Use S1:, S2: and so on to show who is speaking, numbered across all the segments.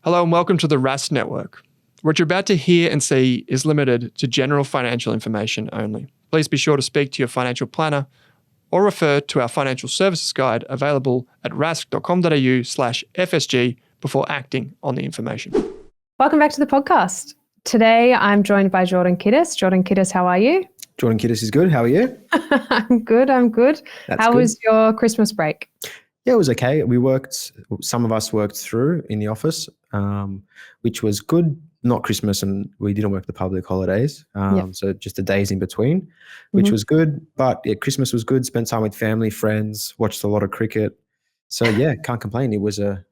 S1: Hello and welcome to the Rask Network. What you're about to hear and see is limited to general financial information only. Please be sure to speak to your financial planner or refer to our financial services guide available at rask.com.au/FSG before acting on the information.
S2: Welcome back to the podcast. Today I'm joined by Jordan Kidis. Jordan Kidis, how are you?
S3: Jordan Kidis is good. How are you?
S2: I'm good. How was your Christmas break?
S3: Yeah, it was okay. Some of us worked through in the office, which was good. Not Christmas, and we didn't work the public holidays. So just the days in between, which was good. But yeah, Christmas was good. Spent time with family, friends, watched a lot of cricket. So yeah, can't complain. It was a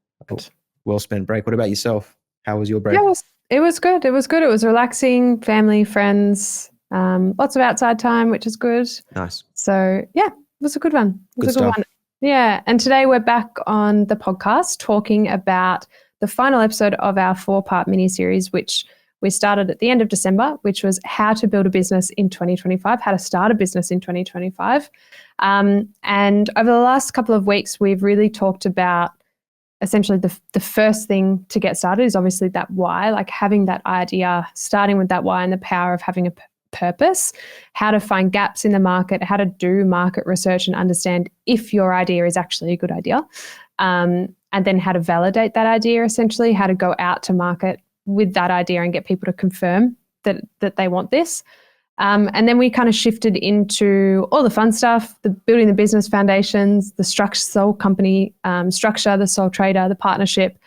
S3: well-spent break. What about yourself? How was your break?
S2: Yeah, it was good. It was relaxing, family, friends, lots of outside time, which is good.
S3: Nice.
S2: So yeah, it was a good one.
S3: Good stuff.
S2: Yeah. And today we're back on the podcast talking about the final episode of our 4-part mini-series, which we started at the end of December, which was how to build a business in 2025, how to start a business in 2025. And over the last couple of weeks, we've really talked about essentially the first thing to get started is obviously that why, like having that idea, starting with that why and the power of having a purpose, how to find gaps in the market, how to do market research and understand if your idea is actually a good idea, and then how to validate that idea, essentially, how to go out to market with that idea and get people to confirm that they want this. And then we kind of shifted into all the fun stuff, the building the business foundations, the sole company structure, the sole trader, the partnership,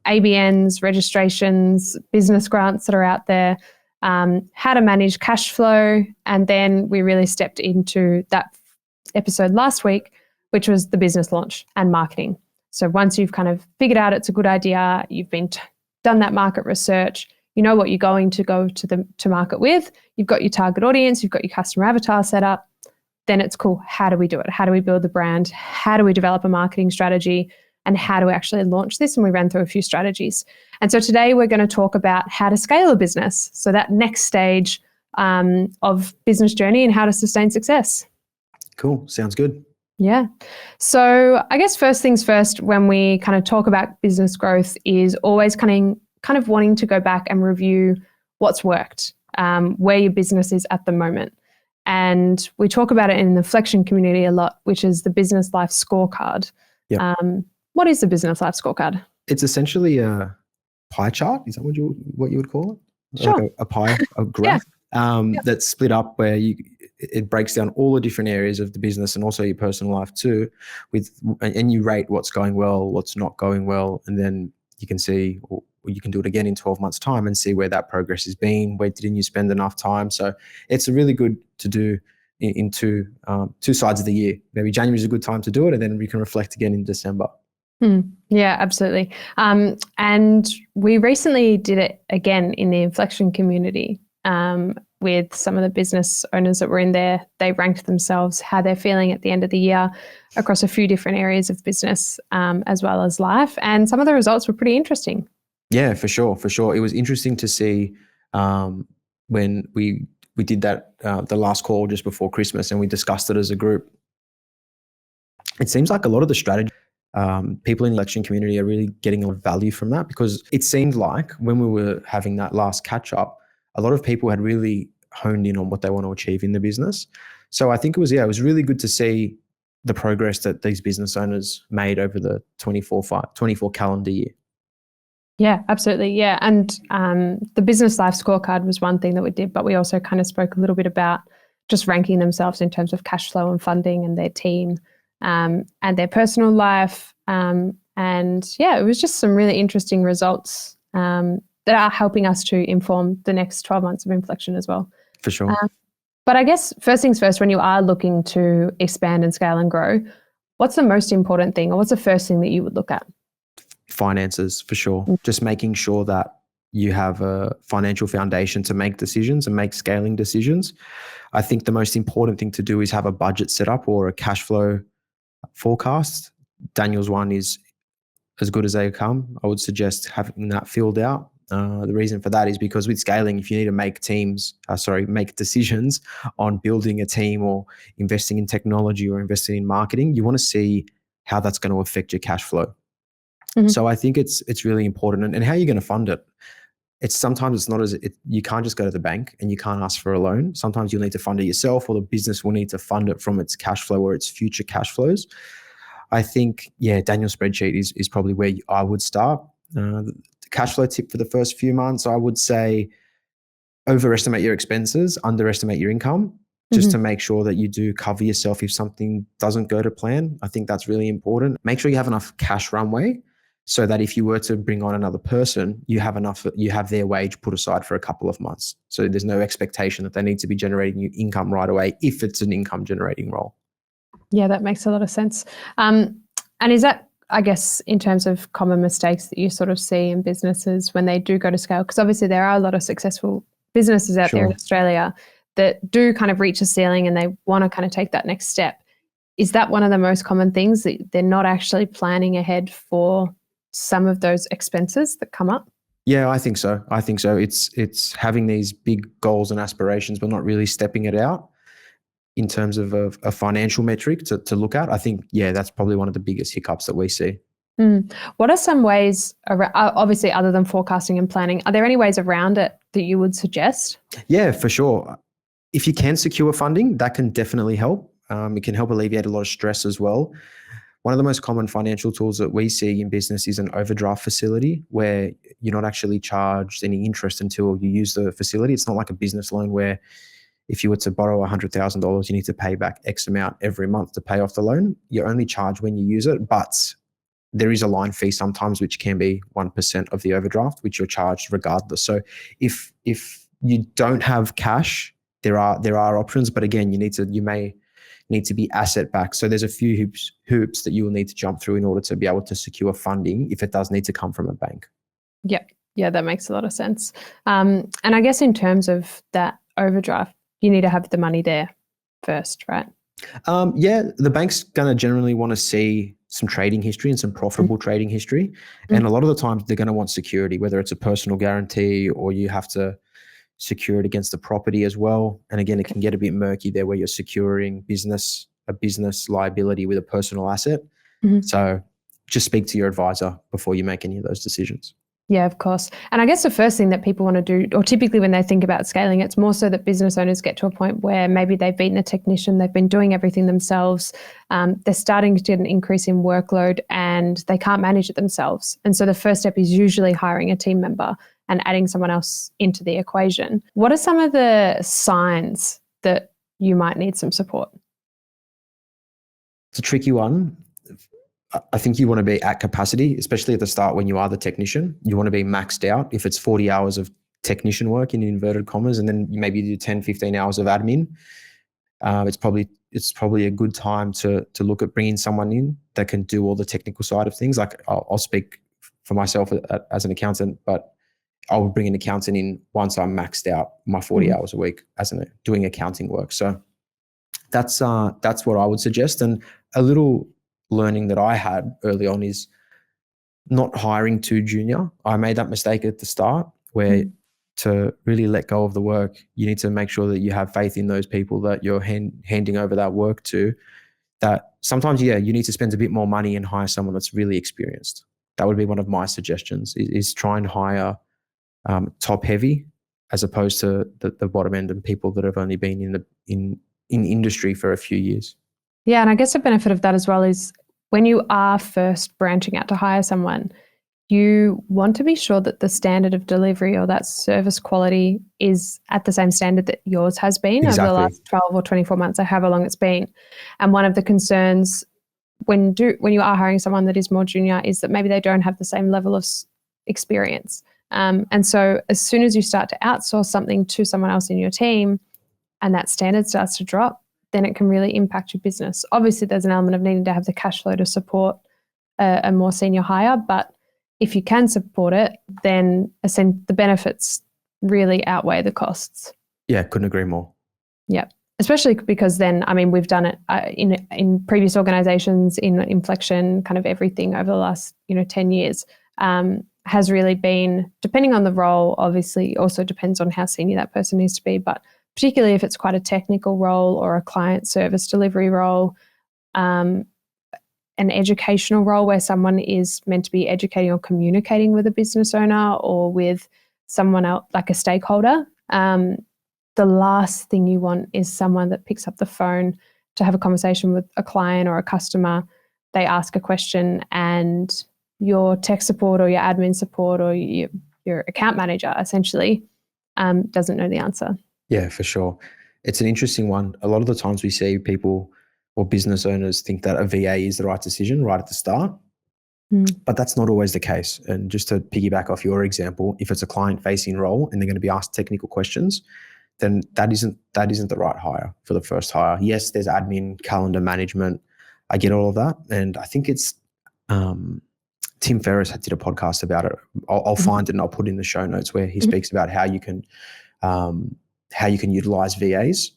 S2: ABNs, registrations, business grants that are out there, how to manage cash flow. And then we really stepped into that episode last week, which was the business launch and marketing. So once you've kind of figured out it's a good idea, you've done that market research, you know what you're going to go to market with, you've got your target audience, you've got your customer avatar set up, then it's cool. How do we do it? How do we build the brand? How do we develop a marketing strategy? And how do we actually launch this? And we ran through a few strategies. And so today we're going to talk about how to scale a business. So that next stage of business journey and how to sustain success.
S3: Cool. Sounds good.
S2: Yeah. So I guess first things first, when we kind of talk about business growth, is always kind of wanting to go back and review what's worked, where your business is at the moment. And we talk about it in the Flexion community a lot, which is the business life scorecard.
S3: Yep.
S2: What is the business life scorecard?
S3: It's essentially a pie chart. Is that what you would call it?
S2: Sure.
S3: Like a pie, a graph that's split up where it breaks down all the different areas of the business and also your personal life too, and you rate what's going well, what's not going well, and then you can see, or you can do it again in 12 months' time and see where that progress has been. Where didn't you spend enough time? So it's really good to do in two sides of the year. Maybe January is a good time to do it, and then we can reflect again in December.
S2: Yeah, absolutely. And we recently did it again in the Inflection community with some of the business owners that were in there. They ranked themselves, how they're feeling at the end of the year across a few different areas of business as well as life. And some of the results were pretty interesting.
S3: Yeah, for sure. It was interesting to see when we did that, the last call just before Christmas, and we discussed it as a group. It seems like a lot of the strategy, people in the election community are really getting a lot of value from that, because it seemed like when we were having that last catch up, a lot of people had really honed in on what they want to achieve in the business. So I think it was really good to see the progress that these business owners made over the 24 calendar year.
S2: Yeah, absolutely. Yeah. And the business life scorecard was one thing that we did, but we also kind of spoke a little bit about just ranking themselves in terms of cash flow and funding and their team and their personal life. And yeah, it was just some really interesting results that are helping us to inform the next 12 months of Inflection as well.
S3: For sure.
S2: But I guess first things first, when you are looking to expand and scale and grow, what's the most important thing, or what's the first thing that you would look at?
S3: Finances, for sure. Just making sure that you have a financial foundation to make decisions and make scaling decisions. I think the most important thing to do is have a budget set up or a cash flow forecast. Daniel's one is as good as they come. I would suggest having that filled out. The reason for that is because with scaling, if you need to make decisions on building a team or investing in technology or investing in marketing, you want to see how that's going to affect your cash flow. So I think it's really important, and how you're going to fund it. Sometimes it's not you can't just go to the bank and you can't ask for a loan. Sometimes you'll need to fund it yourself, or the business will need to fund it from its cash flow or its future cash flows. I think, Daniel's spreadsheet is probably where I would start. The cash flow tip for the first few months, I would say overestimate your expenses, underestimate your income, just to make sure that you do cover yourself if something doesn't go to plan. I think that's really important. Make sure you have enough cash runway so that if you were to bring on another person, you have their wage put aside for a couple of months. So there's no expectation that they need to be generating you income right away if it's an income generating role.
S2: Yeah, that makes a lot of sense. And is that, I guess, in terms of common mistakes that you sort of see in businesses when they do go to scale? Because obviously there are a lot of successful businesses out there in Australia that do kind of reach a ceiling and they want to kind of take that next step. Is that one of the most common things, that they're not actually planning ahead for some of those expenses that come up?
S3: Yeah, I think so. It's having these big goals and aspirations, but not really stepping it out in terms of a financial metric to look at. I think, that's probably one of the biggest hiccups that we see.
S2: What are some ways, obviously other than forecasting and planning, are there any ways around it that you would suggest?
S3: Yeah, for sure. If you can secure funding, that can definitely help. It can help alleviate a lot of stress as well. One of the most common financial tools that we see in business is an overdraft facility, where you're not actually charged any interest until you use the facility. It's not like a business loan where if you were to borrow $100,000, you need to pay back X amount every month to pay off the loan. You're only charged when you use it, but there is a line fee sometimes, which can be 1% of the overdraft, which you're charged regardless. So if you don't have cash, there are options, but again, you may need to be asset backed. So there's a few hoops that you will need to jump through in order to be able to secure funding if it does need to come from a bank.
S2: Yeah, that makes a lot of sense. And I guess in terms of that overdraft, you need to have the money there first, right?
S3: The bank's going to generally want to see some trading history and some profitable trading history. And a lot of the times they're going to want security, whether it's a personal guarantee or you have to secure it against the property as well. And again, it can get a bit murky there where you're securing a business liability with a personal asset. So just speak to your advisor before you make any of those decisions.
S2: Yeah, of course. And I guess the first thing that people want to do, or typically when they think about scaling, it's more so that business owners get to a point where maybe they've beaten a technician, they've been doing everything themselves, they're starting to get an increase in workload and they can't manage it themselves. And so the first step is usually hiring a team member and adding someone else into the equation. What are some of the signs that you might need some support?
S3: It's a tricky one. I think you want to be at capacity, especially at the start when you are the technician. You want to be maxed out. If it's 40 hours of technician work in inverted commas, and then you maybe do 10, 15 hours of admin, it's probably a good time to look at bringing someone in that can do all the technical side of things. Like I'll speak for myself as an accountant, but I will bring an accountant in once I'm maxed out my 40 hours a week doing accounting work. So that's what I would suggest. And a little learning that I had early on is not hiring too junior. I made that mistake at the start where to really let go of the work, you need to make sure that you have faith in those people that you're handing over that work to, that sometimes, you need to spend a bit more money and hire someone that's really experienced. That would be one of my suggestions is try and hire top heavy as opposed to the bottom end and people that have only been in industry for a few years.
S2: Yeah, and I guess the benefit of that as well is when you are first branching out to hire someone, you want to be sure that the standard of delivery or that service quality is at the same standard that yours has been over the last 12 or 24 months, or however long it's been. And one of the concerns when you are hiring someone that is more junior is that maybe they don't have the same level of experience. And so as soon as you start to outsource something to someone else in your team and that standard starts to drop, then it can really impact your business. Obviously, there's an element of needing to have the cash flow to support a more senior hire, but if you can support it, then the benefits really outweigh the costs.
S3: Yeah, couldn't agree more.
S2: Yeah, especially because then, I mean, we've done it in previous organizations, in Inflection, kind of everything over the last 10 years has really been, depending on the role, obviously also depends on how senior that person needs to be, but particularly if it's quite a technical role or a client service delivery role, an educational role where someone is meant to be educating or communicating with a business owner or with someone else, like a stakeholder, the last thing you want is someone that picks up the phone to have a conversation with a client or a customer. They ask a question and your tech support or your admin support or your account manager essentially doesn't know the answer.
S3: Yeah, for sure. It's an interesting one. A lot of the times we see people or business owners think that a VA is the right decision right at the start, but that's not always the case. And just to piggyback off your example, if it's a client-facing role and they're going to be asked technical questions, then that isn't the right hire for the first hire. Yes, there's admin, calendar management. I get all of that, and I think it's Tim Ferriss did a podcast about it. I'll find it and I'll put it in the show notes where he speaks about how you can utilize VAs.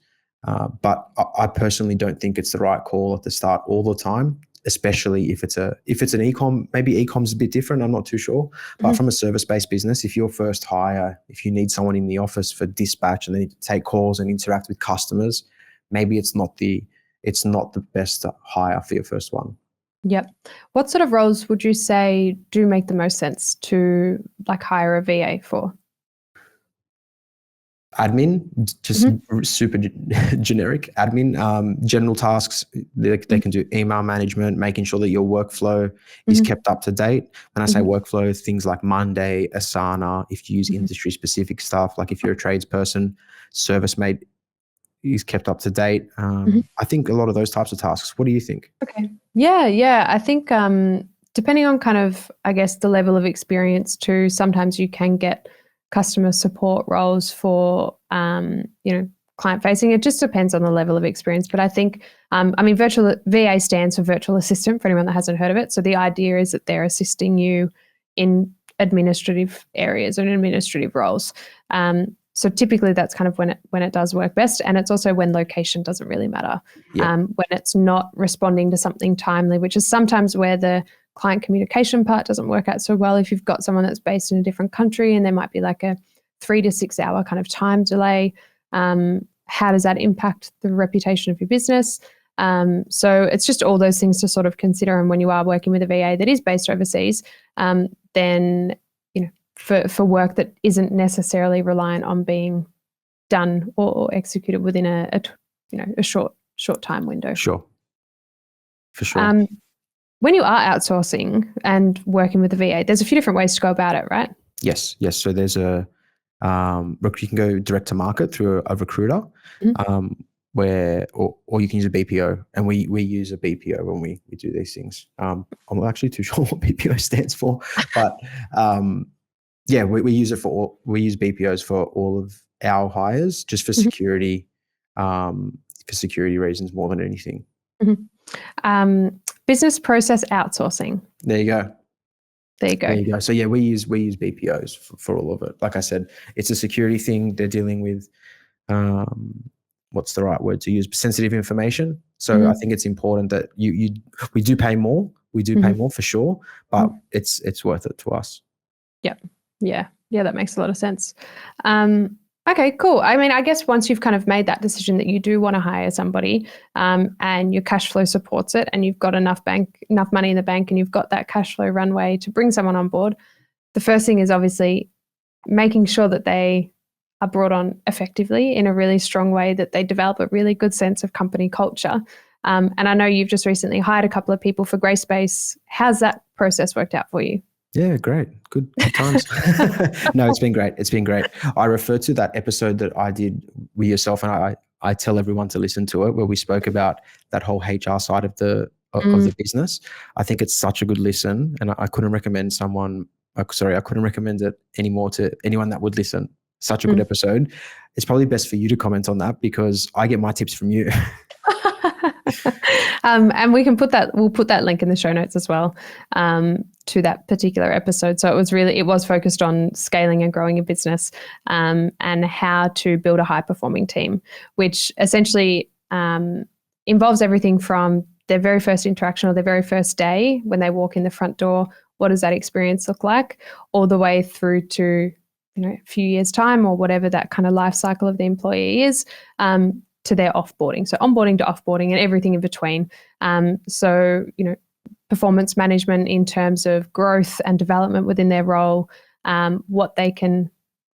S3: But I personally don't think it's the right call at the start all the time, especially if it's an e-com. Maybe e-com's a bit different. I'm not too sure. But from a service-based business, if your first hire, if you need someone in the office for dispatch and they need to take calls and interact with customers, maybe it's not the best hire for your first one.
S2: Yep. What sort of roles would you say do make the most sense to like hire a VA for?
S3: Admin, just super generic admin, general tasks. They can do email management, making sure that your workflow is kept up to date. When I say workflow, things like Monday, Asana, if you use industry specific stuff, like if you're a tradesperson, ServiceMate is kept up to date. I think a lot of those types of tasks. What do you think?
S2: Okay. Yeah. I think depending on kind of, I guess, the level of experience too, sometimes you can get customer support roles for, client facing. It just depends on the level of experience. But I think, virtual VA stands for virtual assistant for anyone that hasn't heard of it. So the idea is that they're assisting you in administrative areas and administrative roles. So typically that's kind of when it does work best. And it's also when location doesn't really matter. When it's not responding to something timely, which is sometimes where the client communication part doesn't work out so well. If you've got someone that's based in a different country and there might be like a 3 to 6 hour kind of time delay, how does that impact the reputation of your business? So it's just all those things to sort of consider. And when you are working with a VA that is based overseas, then for work that isn't necessarily reliant on being done or executed within a short time window.
S3: Sure. For sure.
S2: When you are outsourcing and working with a VA, there's a few different ways to go about it, right?
S3: Yes. So there's you can go direct to market through a recruiter, or you can use a BPO, and we use a BPO when we do these things. I'm not actually too sure what BPO stands for, but we use BPOs for all of our hires, just for security, reasons more than anything.
S2: Business process outsourcing.
S3: There you go. So we use BPOs for all of it. Like I said, it's a security thing. They're dealing with what's the right word to use? Sensitive information. So I think it's important that we do pay more. We do pay more for sure, but it's worth it to us.
S2: Yeah, that makes a lot of sense. Okay, cool. I guess once you've kind of made that decision that you do want to hire somebody, and your cash flow supports it, and you've got enough money in the bank, and you've got that cash flow runway to bring someone on board, the first thing is obviously making sure that they are brought on effectively in a really strong way, that they develop a really good sense of company culture. And I know you've just recently hired a couple of people for Grayspace. How's that process worked out for you?
S3: Yeah, great. Good times. No, it's been great. I refer to that episode that I did with yourself, and I tell everyone to listen to it, where we spoke about that whole HR side of the business. I think it's such a good listen, and I couldn't recommend it anymore to anyone that would listen. Such a good episode. It's probably best for you to comment on that because I get my tips from you.
S2: And we'll put that link in the show notes as well, to that particular episode. So it was focused on scaling and growing a business, and how to build a high performing team, which essentially involves everything from their very first interaction or their very first day when they walk in the front door. What does that experience look like, all the way through to a few years' time or whatever that kind of life cycle of the employee is, to their offboarding. So onboarding to offboarding and everything in between. So performance management in terms of growth and development within their role, what they can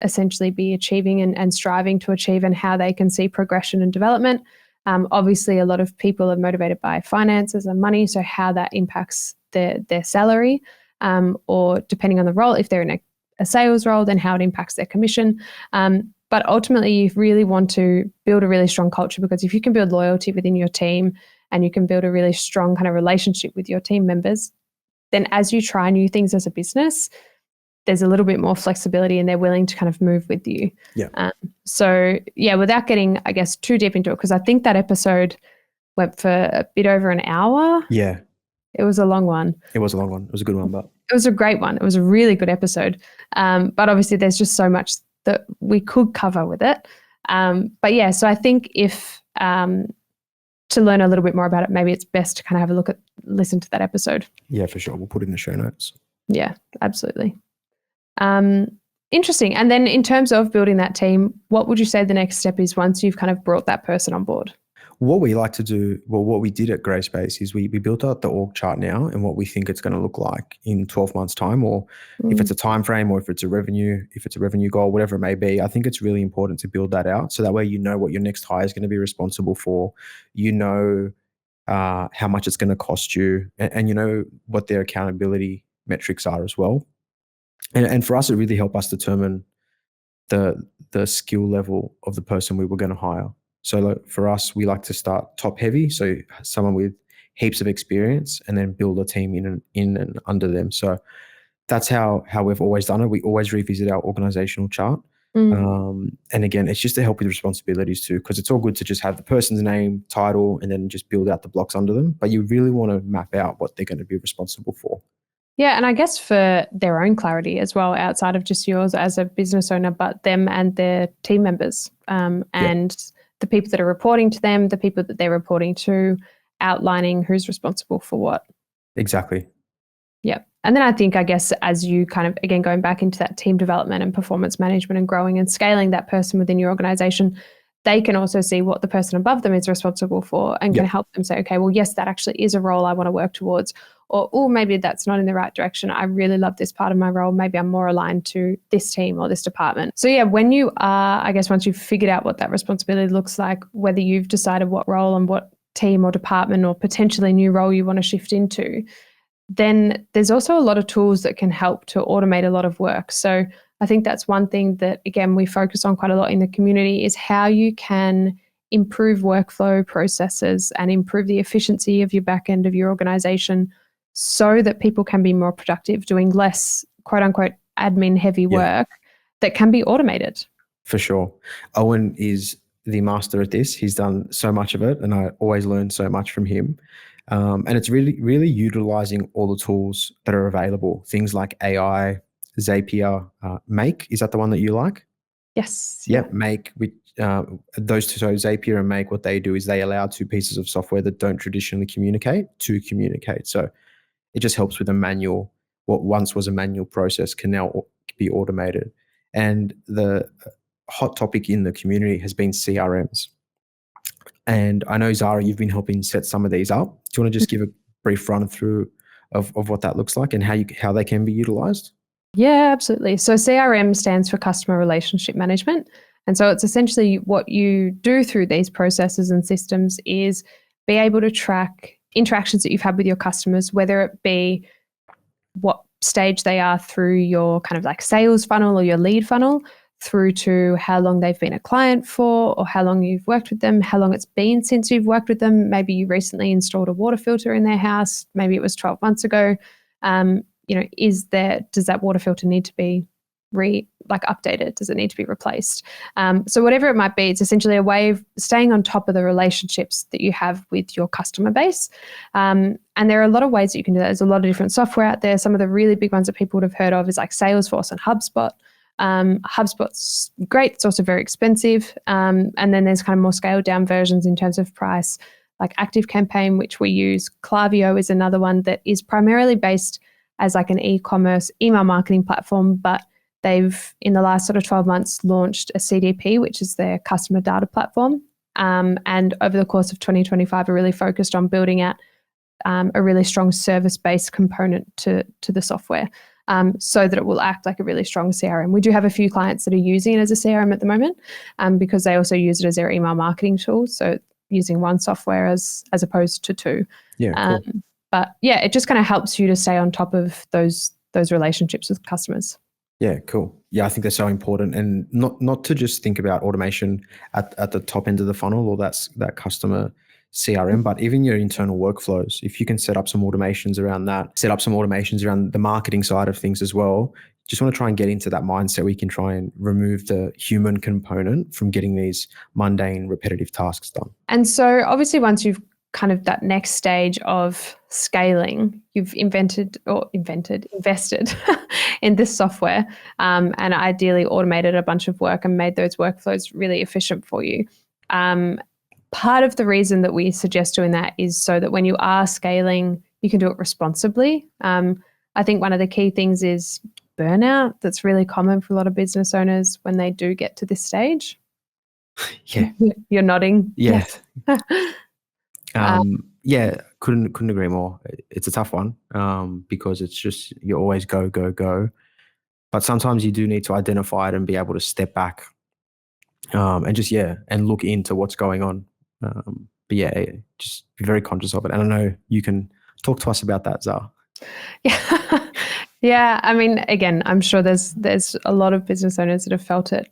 S2: essentially be achieving and striving to achieve, and how they can see progression and development. Obviously, a lot of people are motivated by finances and money, so how that impacts their salary, or depending on the role, if they're in a sales role, then how it impacts their commission. But ultimately, you really want to build a really strong culture, because if you can build loyalty within your team and you can build a really strong kind of relationship with your team members, then as you try new things as a business, there's a little bit more flexibility and they're willing to kind of move with you.
S3: Yeah.
S2: So yeah, without getting, I guess, too deep into it, because I think that episode went for a bit over an hour.
S3: Yeah.
S2: It was a long one.
S3: It was a long one. It was a good one, but
S2: it was a great one. It was a really good episode. But obviously there's just so much that we could cover with it. But yeah, so I think if to learn a little bit more about it, maybe it's best to kind of have a listen to that episode.
S3: Yeah, for sure. We'll put it in the show notes.
S2: Yeah, absolutely. Interesting. And then in terms of building that team, what would you say the next step is once you've kind of brought that person on board?
S3: What we like to do, well, what we did at Grayspace is we built out the org chart now and what we think it's going to look like in 12 months time, or if it's a time frame, or if it's a revenue goal, whatever it may be. I think it's really important to build that out, so that way you know what your next hire is going to be responsible for, you know how much it's going to cost you, and you know what their accountability metrics are as well. And for us, it really helped us determine the skill level of the person we were going to hire. So for us, we like to start top heavy, so someone with heaps of experience, and then build a team in and under them. So that's how we've always done it. We always revisit our organizational chart. And again, it's just to help with responsibilities too, because it's all good to just have the person's name, title, and then just build out the blocks under them. But you really want to map out what they're going to be responsible for.
S2: Yeah, and I guess for their own clarity as well, outside of just yours as a business owner, but them and their team members, and the people that are reporting to them, the people that they're reporting to, outlining who's responsible for what.
S3: Exactly.
S2: Yeah. And then I think, I guess, as you kind of, again, going back into that team development and performance management and growing and scaling that person within your organization, they can also see what the person above them is responsible for and can help them say, okay, well, yes, that actually is a role I want to work towards. Or, oh, maybe that's not in the right direction. I really love this part of my role. Maybe I'm more aligned to this team or this department. So yeah, when you are, I guess, once you've figured out what that responsibility looks like, whether you've decided what role and what team or department or potentially new role you want to shift into, then there's also a lot of tools that can help to automate a lot of work. So I think that's one thing that, again, we focus on quite a lot in the community, is how you can improve workflow processes and improve the efficiency of your back end of your organization, so that people can be more productive, doing less, quote unquote, admin heavy work that can be automated.
S3: For sure. Owen is the master at this. He's done so much of it, and I always learn so much from him. And it's really, really utilizing all the tools that are available. Things like AI, Zapier, Make. Is that the one that you like?
S2: Yes.
S3: Yeah, Make. Those two, so Zapier and Make, what they do is they allow two pieces of software that don't traditionally communicate to communicate. So it just helps with what once was a manual process can now be automated. And the hot topic in the community has been CRMs. And I know, Zara, you've been helping set some of these up. Do you want to just give a brief run through of what that looks like and how they can be utilized?
S2: Yeah, absolutely. So CRM stands for customer relationship management. And so it's essentially what you do through these processes and systems is be able to track interactions that you've had with your customers, whether it be what stage they are through your kind of like sales funnel or your lead funnel, through to how long they've been a client for, or how long you've worked with them, how long it's been since you've worked with them. Maybe you recently installed a water filter in their house. Maybe it was 12 months ago. Does that water filter need to be updated? Does it need to be replaced? So whatever it might be, it's essentially a way of staying on top of the relationships that you have with your customer base. And there are a lot of ways that you can do that. There's a lot of different software out there. Some of the really big ones that people would have heard of is like Salesforce and HubSpot. HubSpot's great. It's also very expensive. And then there's kind of more scaled down versions in terms of price, like ActiveCampaign, which we use. Klaviyo is another one that is primarily based as like an e-commerce email marketing platform, but they've, in the last sort of 12 months, launched a CDP, which is their customer data platform. And over the course of 2025, are really focused on building out a really strong service-based component to the software, so that it will act like a really strong CRM. We do have a few clients that are using it as a CRM at the moment, because they also use it as their email marketing tool. So using one software as opposed to two.
S3: Yeah, cool.
S2: But yeah, it just kind of helps you to stay on top of those relationships with customers.
S3: Yeah, cool. Yeah, I think they're so important, and not to just think about automation at the top end of the funnel or that customer CRM, but even your internal workflows. If you can set up some automations around that, set up some automations around the marketing side of things as well. Just want to try and get into that mindset where you can try and remove the human component from getting these mundane, repetitive tasks done.
S2: And so obviously once you've kind of that next stage of scaling, you've invested in this software, and ideally automated a bunch of work and made those workflows really efficient for you. Part of the reason that we suggest doing that is so that when you are scaling, you can do it responsibly. I think one of the key things is burnout. That's really common for a lot of business owners when they do get to this stage.
S3: Yeah.
S2: You're nodding.
S3: Yeah.
S2: Yes.
S3: Yeah, couldn't agree more. It's a tough one, because it's just, you always go, but sometimes you do need to identify it and be able to step back, and just, and look into what's going on. But yeah, just be very conscious of it. And I know you can talk to us about that, Zara.
S2: Yeah. Yeah. I mean, again, I'm sure there's a lot of business owners that have felt it.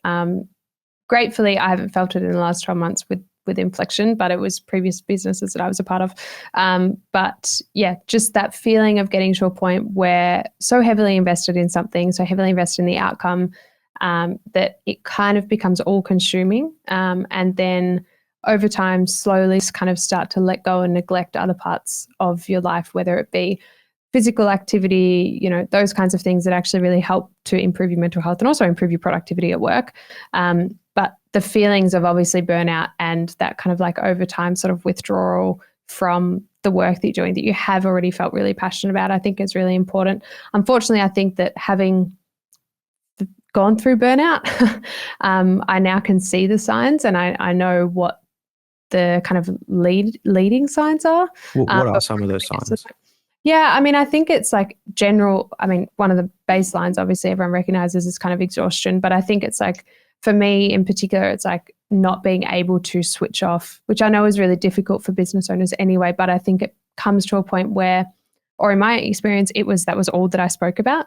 S2: Gratefully, I haven't felt it in the last 12 months with Inflection, but it was previous businesses that I was a part of. But yeah, just that feeling of getting to a point where so heavily invested in something, so heavily invested in the outcome, that it kind of becomes all consuming. And then over time, slowly kind of start to let go and neglect other parts of your life, whether it be physical activity, those kinds of things that actually really help to improve your mental health and also improve your productivity at work. But the feelings of obviously burnout and that kind of like over time sort of withdrawal from the work that you're doing that you have already felt really passionate about, I think is really important. Unfortunately, I think that having gone through burnout, I now can see the signs, and I know what the kind of leading signs are.
S3: What are some of those signs?
S2: Yeah, I mean, I think it's like general, one of the baselines, obviously everyone recognizes is kind of exhaustion, but I think it's like, for me in particular, it's like not being able to switch off, which I know is really difficult for business owners anyway, but I think it comes to a point where, or in my experience, that was all that I spoke about,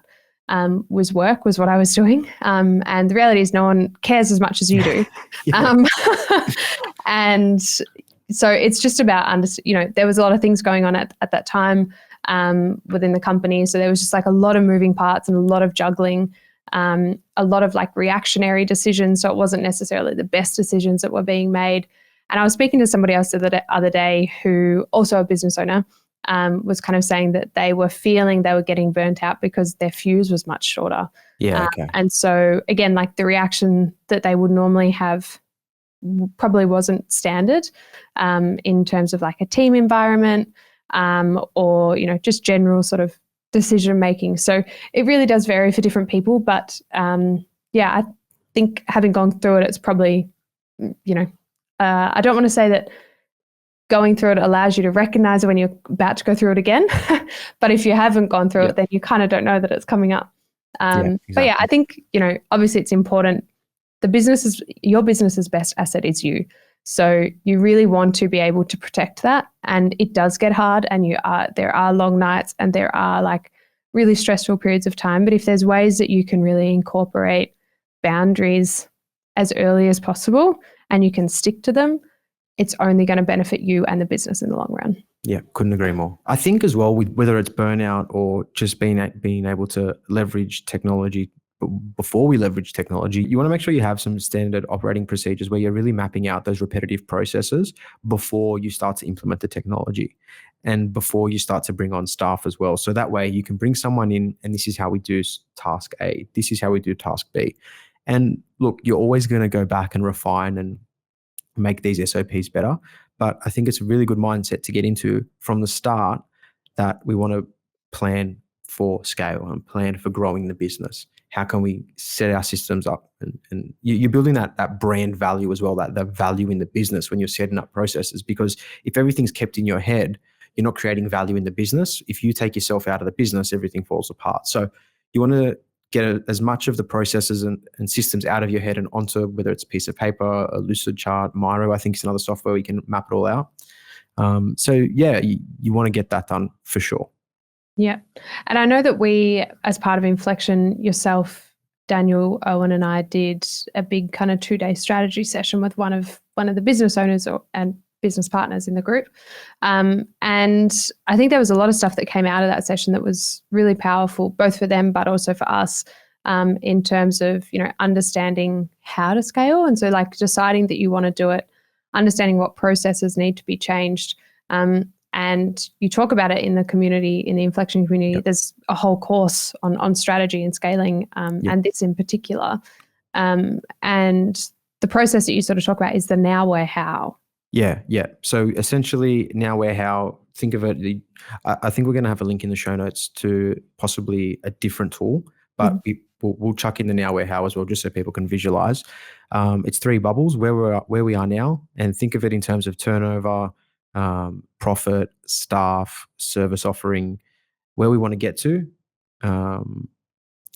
S2: was work, was what I was doing. And the reality is no one cares as much as you do. And so it's just about, there was a lot of things going on at that time within the company. So there was just like a lot of moving parts and a lot of juggling, a lot of like reactionary decisions. So it wasn't necessarily the best decisions that were being made. And I was speaking to somebody else the other day who also a business owner, was kind of saying that they were feeling they were getting burnt out because their fuse was much shorter.
S3: Yeah. Okay.
S2: And so again, like the reaction that they would normally have probably wasn't standard, in terms of like a team environment, or, just general sort of decision making. So it really does vary for different people. But I think having gone through it, it's probably, I don't want to say that going through it allows you to recognize it when you're about to go through it again. But if you haven't gone through it, then you kind of don't know that it's coming up.
S3: Exactly.
S2: But yeah, I think, obviously it's important. Your business's best asset is you. So you really want to be able to protect that. And it does get hard, and there are long nights and there are like really stressful periods of time. But if there's ways that you can really incorporate boundaries as early as possible and you can stick to them, it's only going to benefit you and the business in the long run.
S3: Yeah, couldn't agree more. I think as well, whether it's burnout or just being able to leverage technology. Before we leverage technology, you want to make sure you have some standard operating procedures where you're really mapping out those repetitive processes before you start to implement the technology and before you start to bring on staff as well. So that way you can bring someone in and this is how we do task A. This is how we do task B. And look, you're always going to go back and refine and make these SOPs better. But I think it's a really good mindset to get into from the start, that we want to plan for scale and plan for growing the business. How can we set our systems up? And you're building that brand value as well, that value in the business when you're setting up processes. Because if everything's kept in your head, you're not creating value in the business. If you take yourself out of the business, everything falls apart. So you want to get as much of the processes and systems out of your head and onto, whether it's a piece of paper, a Lucid chart, Miro, I think is another software we can map it all out. So yeah, you want to get that done for sure.
S2: Yeah. And I know that we, as part of Inflection, yourself, Daniel, Owen and I did a big kind of 2-day strategy session with one of the business owners and business partners in the group. And I think there was a lot of stuff that came out of that session that was really powerful, both for them, but also for us, in terms of, understanding how to scale. And so like deciding that you want to do it, understanding what processes need to be changed. And you talk about it in the community, in the Inflection community. Yep. There's a whole course on strategy and scaling, and this in particular. And the process that you sort of talk about is the now, where, how.
S3: Yeah. So essentially, now, where, how, think of it. I think we're going to have a link in the show notes to possibly a different tool, but we'll chuck in the now, where, how as well, just so people can visualize. It's 3 bubbles, where we are now, and think of it in terms of turnover, profit, staff, service offering, where we want to get to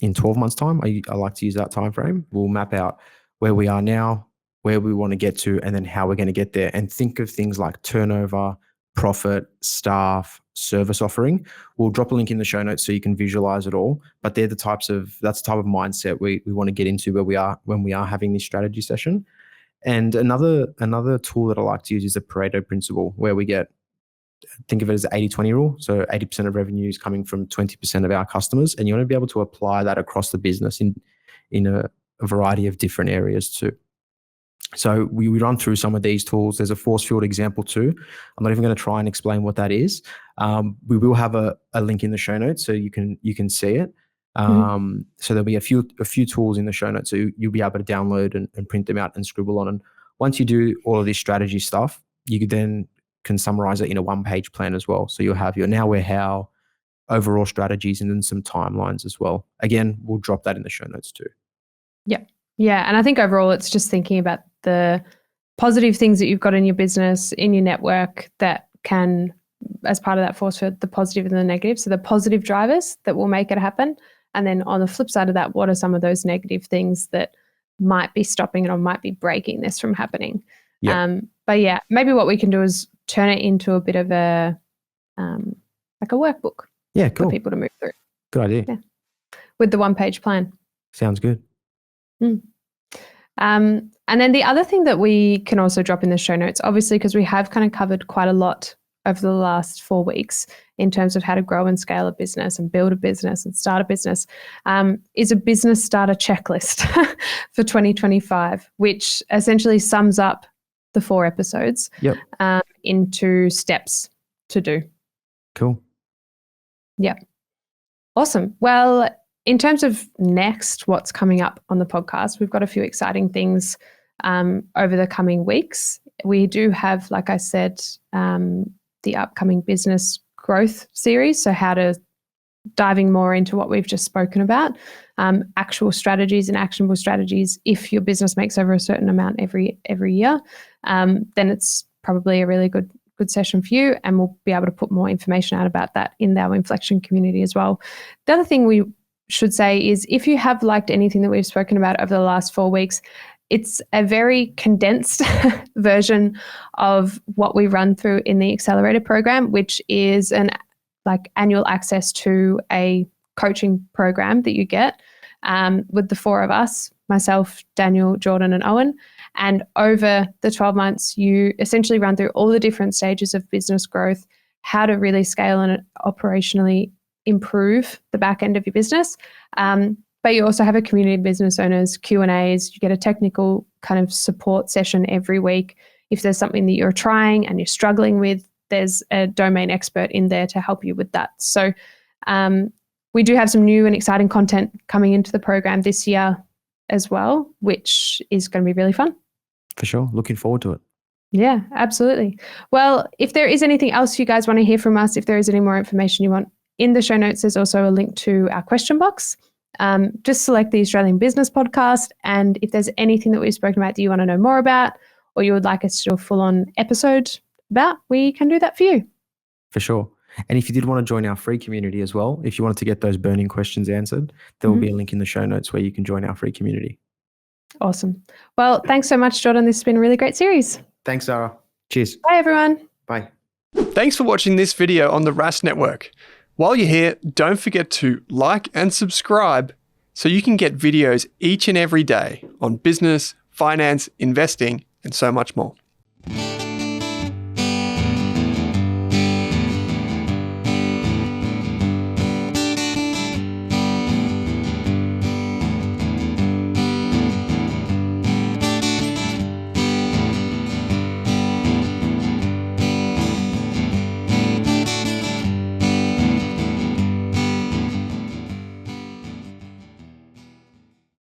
S3: in 12 months' time. I like to use that time frame. We'll map out where we are now, where we want to get to, and then how we're going to get there. And think of things like turnover, profit, staff, service offering. We'll drop a link in the show notes so you can visualize it all. But that's the type of mindset we want to get into where we are when we are having this strategy session. And another tool that I like to use is the Pareto principle, where we think of it as the 80-20 rule. So 80% of revenue is coming from 20% of our customers. And you want to be able to apply that across the business in a variety of different areas too. So we run through some of these tools. There's a force field example too. I'm not even going to try and explain what that is. We will have a link in the show notes so you can see it. So there'll be a few tools in the show notes, so you'll be able to download and print them out and scribble on. And once you do all of this strategy stuff, you then can summarize it in a 1-page plan as well. So you'll have your now, where, how, overall strategies, and then some timelines as well. Again, we'll drop that in the show notes too.
S2: Yeah. And I think overall it's just thinking about the positive things that you've got in your business, in your network, that can, as part of that force field, the positive and the negative. So the positive drivers that will make it happen. And then on the flip side of that, what are some of those negative things that might be stopping it or might be breaking this from happening? Yeah. But yeah, maybe what we can do is turn it into a bit of a like a workbook.
S3: Yeah, cool.
S2: For people to move through.
S3: Good idea.
S2: Yeah. With the 1-page plan.
S3: Sounds good.
S2: And then the other thing that we can also drop in the show notes, obviously, because we have kind of covered quite a lot over the last 4 weeks in terms of how to grow and scale a business and build a business and start a business, is a business starter checklist for 2025, which essentially sums up the 4 episodes into steps to do.
S3: Cool.
S2: Yeah. Awesome. Well, in terms of next, what's coming up on the podcast, we've got a few exciting things over the coming weeks. We do have, like I said, the upcoming business growth series. So how to diving more into what we've just spoken about, actual strategies and actionable strategies. If your business makes over a certain amount every year, then it's probably a really good session for you, and we'll be able to put more information out about that in our Inflection community as well. The other thing we should say is, if you have liked anything that we've spoken about over the last 4 weeks, it's a very condensed version of what we run through in the Accelerator program, which is an annual access to a coaching program that you get with the 4 of us, myself, Daniel, Jordan, and Owen. And over the 12 months, you essentially run through all the different stages of business growth, how to really scale and operationally improve the back end of your business. But you also have a community of business owners, Q&As. You get a technical kind of support session every week. If there's something that you're trying and you're struggling with, there's a domain expert in there to help you with that. So we do have some new and exciting content coming into the program this year as well, which is going to be really fun.
S3: For sure. Looking forward to it.
S2: Yeah, absolutely. Well, if there is anything else you guys want to hear from us, if there is any more information you want, in the show notes, there's also a link to our question box. Just select the Australian Business Podcast. And if there's anything that we've spoken about that you want to know more about, or you would like us to do a full-on episode about, we can do that for you.
S3: For sure. And if you did want to join our free community as well, if you wanted to get those burning questions answered, there will be a link in the show notes where you can join our free community.
S2: Awesome. Well, thanks so much, Jordan. This has been a really great series.
S3: Thanks, Zara. Cheers.
S2: Bye, everyone.
S3: Bye.
S1: Thanks for watching this video on the Rask Network. While you're here, don't forget to like and subscribe so you can get videos each and every day on business, finance, investing, and so much more.